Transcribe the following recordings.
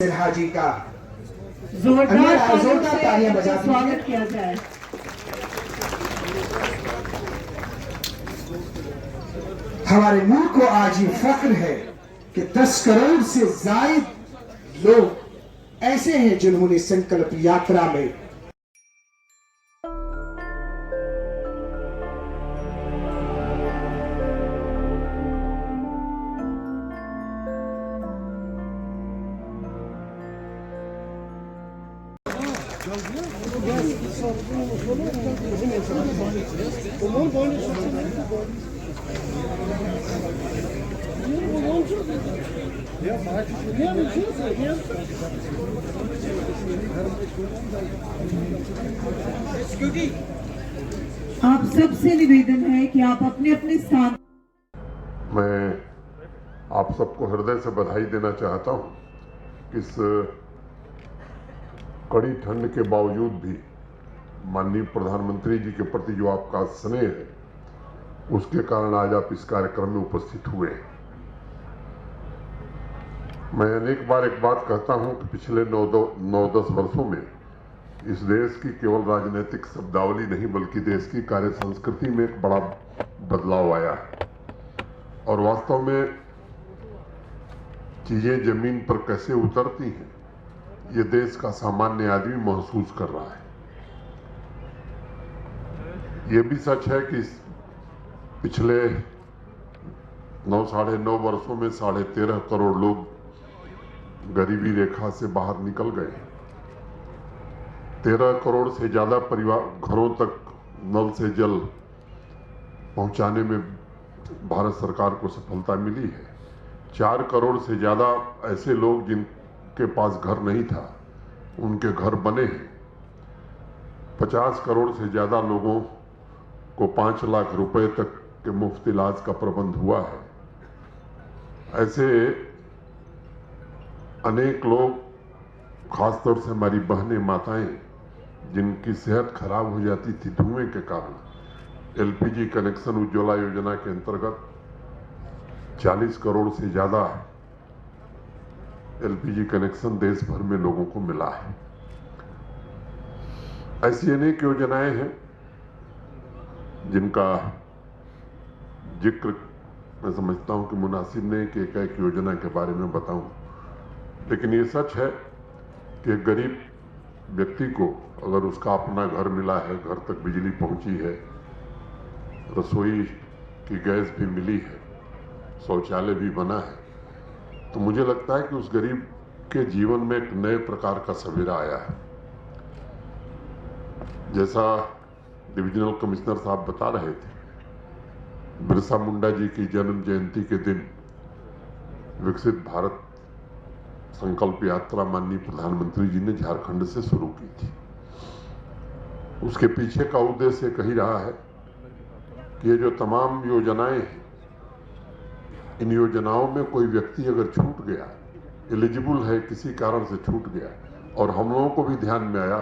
सिन्हा जी का जोरदार तालियां बजा स्वागत किया जाए। हमारे मुल्क को आज ये फख्र है कि 10 करोड़ से जायद लोग ऐसे हैं जिन्होंने संकल्प यात्रा में आप सबसे निवेदन है कि आप अपने अपने स्थान। मैं आप सबको हृदय से बधाई देना चाहता हूं। इस कड़ी ठंड के बावजूद भी माननीय प्रधानमंत्री जी के प्रति जो आपका स्नेह है, उसके कारण आज आप इस कार्यक्रम में उपस्थित हुए हैं। मैं अनेक बार एक बात कहता हूं कि पिछले 9-10 वर्षों में इस देश की केवल राजनीतिक शब्दावली नहीं बल्कि देश की कार्य संस्कृति में एक बड़ा बदलाव आया है और वास्तव में चीजें जमीन पर कैसे उतरती हैं ये देश का सामान्य आदमी महसूस कर रहा है। ये भी सच है कि पिछले 9-9.5 वर्षों में 13.5 करोड़ लोग गरीबी रेखा से बाहर निकल गए। 13 करोड़ से ज्यादा परिवार घरों तक नल से जल पहुंचाने में भारत सरकार को सफलता मिली है। 4 करोड़ से ज्यादा ऐसे लोग जिनके पास घर नहीं था उनके घर बने हैं। 50 करोड़ से ज्यादा लोगों को 5 लाख रुपए तक के मुफ्त इलाज का प्रबंध हुआ है। ऐसे अनेक लोग, खासतौर से हमारी बहनें माताएं जिनकी सेहत खराब हो जाती थी धुएं के कारण, एलपीजी कनेक्शन उज्ज्वला योजना के अंतर्गत 40 करोड़ से ज्यादा एलपीजी कनेक्शन देश भर में लोगों को मिला है। ऐसी अनेक योजनाएं हैं जिनका जिक्र मैं समझता हूं कि मुनासिब नहीं कि एक योजना के बारे में बताऊं, लेकिन ये सच है कि गरीब व्यक्ति को अगर उसका अपना घर मिला है, घर तक बिजली पहुंची है, रसोई की गैस भी मिली है, शौचालय भी बना है, तो मुझे लगता है कि उस गरीब के जीवन में एक नए प्रकार का सवेरा आया है। जैसा डिविजनल कमिश्नर साहब बता रहे थे, बिरसा मुंडा जी की जन्म जयंती के दिन विकसित भारत संकल्प यात्रा माननीय प्रधानमंत्री जी ने झारखंड से शुरू की थी। उसके पीछे का उद्देश्य एक ही रहा है कि ये जो तमाम योजनाएं हैं, इन योजनाओं में कोई व्यक्ति अगर छूट गया, एलिजिबल है, किसी कारण से छूट गया, और हम लोगों को भी ध्यान में आया,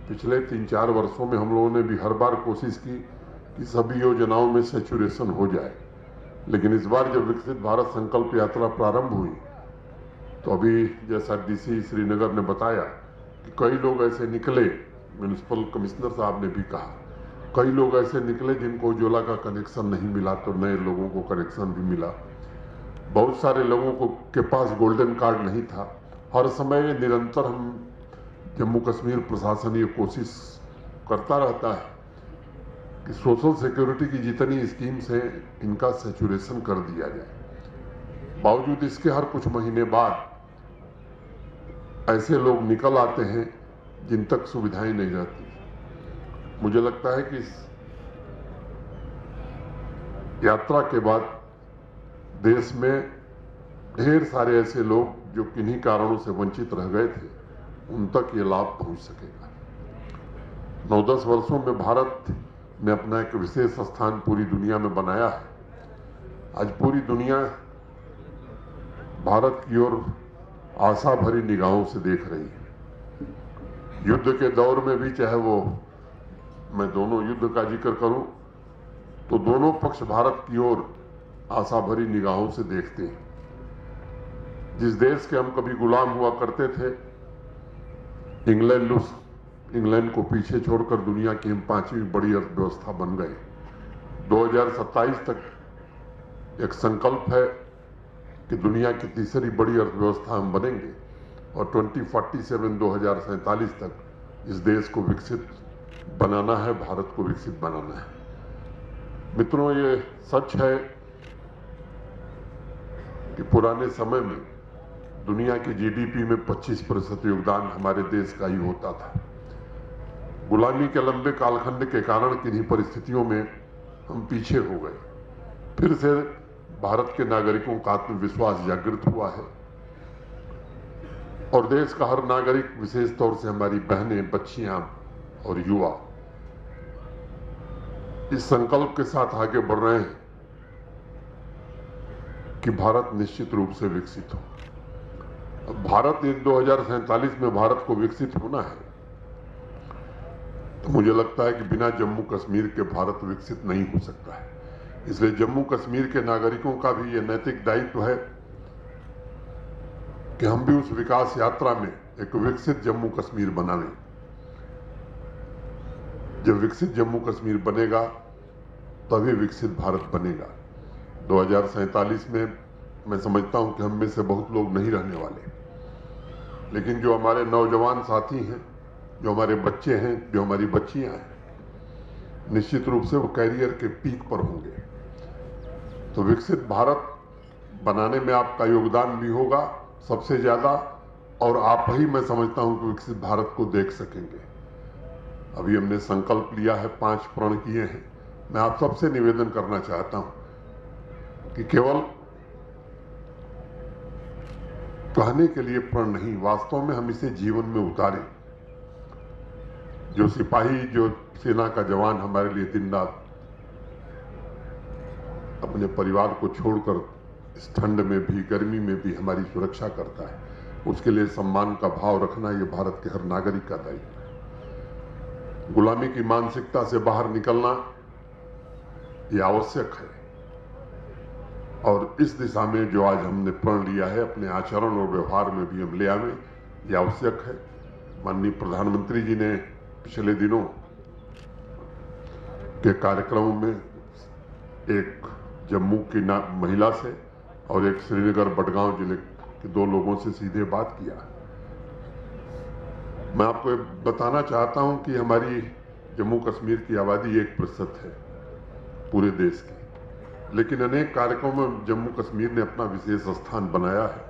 पिछले 3-4 वर्षों में हम लोगों ने भी हर बार कोशिश की कि सभी योजनाओं में सैचुरेशन हो जाए, लेकिन इस बार जब विकसित भारत संकल्प यात्रा प्रारंभ हुई तो अभी जैसा डीसी श्रीनगर ने बताया कि कई लोग ऐसे निकले, म्युनिसिपल कमिश्नर साहब ने भी कहा, कई लोग ऐसे निकले जिनको उज्ज्वला का कनेक्शन नहीं मिला तो नए लोगों को कनेक्शन भी मिला। बहुत सारे लोगों को के पास गोल्डन कार्ड नहीं था। हर समय निरंतर हम जम्मू कश्मीर प्रशासन ये कोशिश करता रहता है कि सोशल सिक्योरिटी की जितनी स्कीम्स हैं इनका सैचुरेशन कर दिया जाए। बावजूद इसके हर कुछ महीने बाद ऐसे लोग निकल आते हैं जिन तक सुविधाएं नहीं रहती। मुझे लगता है कि इस यात्रा के बाद देश में ढेर सारे ऐसे लोग जो किन्हीं कारणों से वंचित रह गए थे, उन तक ये लाभ पहुंच सकेगा। 9-10 वर्षों में भारत ने अपना एक विशेष स्थान पूरी दुनिया में बनाया है। आज पूरी दुनिया भारत की ओर आशा भरी निगाहों से देख रही है। युद्ध के दौर में भी, चाहे वो मैं दोनों युद्ध का जिक्र करूं तो दोनों पक्ष भारत की ओर आशा भरी निगाहों से देखते हैं। जिस देश के हम कभी गुलाम हुआ करते थे, इंग्लैंड को पीछे छोड़कर दुनिया की हम 5वीं बड़ी अर्थव्यवस्था बन गए। 2027 तक एक संकल्प है कि दुनिया की तीसरी बड़ी अर्थव्यवस्था हम बनेंगे और 2047 तक इस देश को विकसित बनाना है, भारत को विकसित बनाना है। मित्रों, ये सच है कि पुराने समय में दुनिया की जीडीपी में 25% योगदान हमारे देश का ही होता था। गुलामी के लंबे कालखंड के कारण किन्हीं परिस्थितियों में हम पीछे हो गए। फिर से भारत के नागरिकों का आत्मविश्वास जागृत हुआ है और देश का हर नागरिक, विशेष तौर से हमारी बहनें, बच्चियां और युवा इस संकल्प के साथ आगे बढ़ रहे हैं कि भारत निश्चित रूप से विकसित हो। अब भारत 2047 में भारत को विकसित होना है, तो मुझे लगता है कि बिना जम्मू कश्मीर के भारत विकसित नहीं हो सकता है। इसलिए जम्मू कश्मीर के नागरिकों का भी यह नैतिक दायित्व है कि हम भी उस विकास यात्रा में एक विकसित जम्मू कश्मीर बनावें। जब विकसित जम्मू कश्मीर बनेगा तभी विकसित भारत बनेगा। 2047 में मैं समझता हूं कि हम में से बहुत लोग नहीं रहने वाले, लेकिन जो हमारे नौजवान साथी हैं, जो हमारे बच्चे हैं, जो हमारी बच्चियां हैं, निश्चित रूप से वो कैरियर के पीक पर होंगे। तो विकसित भारत बनाने में आपका योगदान भी होगा सबसे ज्यादा, और आप ही, मैं समझता हूं कि विकसित भारत को देख सकेंगे। अभी हमने संकल्प लिया है, 5 प्रण किए हैं। मैं आप सबसे निवेदन करना चाहता हूं कि केवल कहने के लिए प्रण नहीं, वास्तव में हम इसे जीवन में उतारें। जो सिपाही, जो सेना का जवान हमारे लिए दिन रात अपने परिवार को छोड़कर इस ठंड में भी, गर्मी में भी हमारी सुरक्षा करता है, उसके लिए सम्मान का भाव रखना ये भारत के हर नागरिक का दायित्व है। गुलामी की मानसिकता से बाहर निकलना ये आवश्यक है, और इस दिशा में जो आज हमने प्रण लिया है, अपने आचरण और व्यवहार में भी हम ले आवें, ये आवश्यक है। माननीय प्रधानमंत्री जी ने पिछले दिनों के कार्यक्रमों में एक जम्मू की महिला से और एक श्रीनगर बडगांव जिले के 2 लोगों से सीधे बात किया। मैं आपको बताना चाहता हूं कि हमारी जम्मू कश्मीर की आबादी 1% है पूरे देश की, लेकिन अनेक कार्यक्रमों में जम्मू कश्मीर ने अपना विशेष स्थान बनाया है।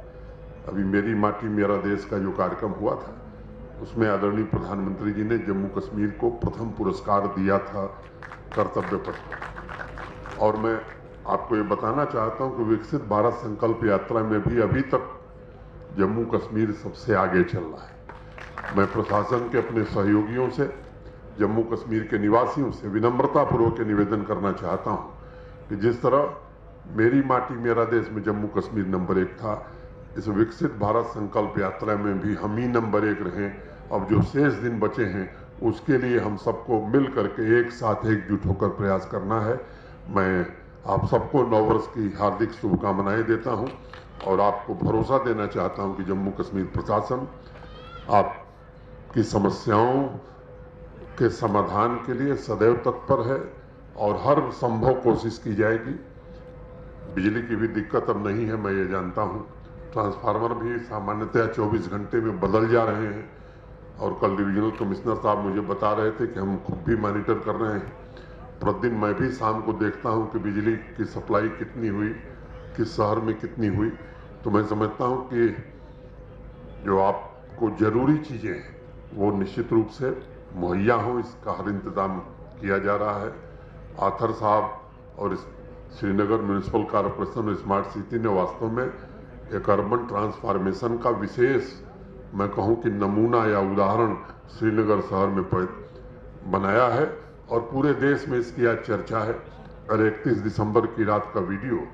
अभी मेरी माटी मेरा देश का जो कार्यक्रम हुआ था, उसमें आदरणीय प्रधानमंत्री जी ने जम्मू कश्मीर को प्रथम पुरस्कार दिया था कर्तव्य पथ। और मैं आपको ये बताना चाहता हूं कि विकसित भारत संकल्प यात्रा में भी अभी तक जम्मू कश्मीर सबसे आगे चल रहा है। मैं प्रशासन के अपने सहयोगियों से, जम्मू कश्मीर के निवासियों से विनम्रतापूर्वक निवेदन करना चाहता हूं कि जिस तरह मेरी माटी मेरा देश में जम्मू कश्मीर नंबर 1 था, इस विकसित भारत संकल्प यात्रा में भी हम ही नंबर 1 रहें। अब जो शेष दिन बचे हैं, उसके लिए हम सबको मिल करके एक साथ एकजुट होकर प्रयास करना है। मैं आप सबको नववर्ष की हार्दिक शुभकामनाएं देता हूं और आपको भरोसा देना चाहता हूं कि जम्मू कश्मीर प्रशासन आपकी समस्याओं के समाधान के लिए सदैव तत्पर है और हर संभव कोशिश की जाएगी। बिजली की भी दिक्कत अब नहीं है, मैं ये जानता हूं। ट्रांसफार्मर भी सामान्यतः 24 घंटे में बदल जा रहे हैं, और कल डिविजनल कमिश्नर साहब मुझे बता रहे थे कि हम खुद भी मॉनिटर कर रहे हैं। प्रतिदिन मैं भी शाम को देखता हूं कि बिजली की सप्लाई कितनी हुई, किस शहर में कितनी हुई। तो मैं समझता हूं कि जो आपको जरूरी चीजें हैं वो निश्चित रूप से मुहैया हो, इसका हर इंतजाम किया जा रहा है। आथर साहब और श्रीनगर म्यूनिसिपल कॉरपोरेशन और स्मार्ट सिटी ने वास्तव में एक अर्बन ट्रांसफॉर्मेशन का विशेष, मैं कहूं कि नमूना या उदाहरण श्रीनगर शहर में बनाया है, और पूरे देश में इसकी आज चर्चा है। और 31 दिसंबर की रात का वीडियो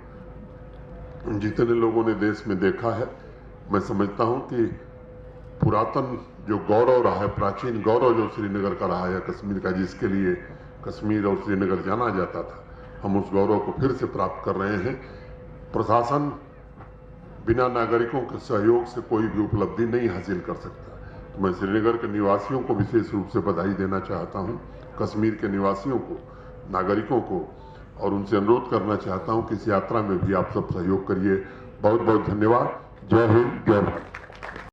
जितने लोगों ने देश में देखा है, मैं समझता हूं कि पुरातन जो गौरव रहा है, प्राचीन गौरव जो श्रीनगर का रहा है, कश्मीर का, जिसके लिए कश्मीर और श्रीनगर जाना जाता था, हम उस गौरव को फिर से प्राप्त कर रहे हैं। प्रशासन बिना नागरिकों के सहयोग से कोई भी उपलब्धि नहीं हासिल कर सकता। तो मैं श्रीनगर के निवासियों को विशेष रूप से बधाई देना चाहता हूं, कश्मीर के निवासियों को, नागरिकों को, और उनसे अनुरोध करना चाहता हूं कि इस यात्रा में भी आप सब सहयोग करिए। बहुत बहुत धन्यवाद। जय हिंद, जय भारत।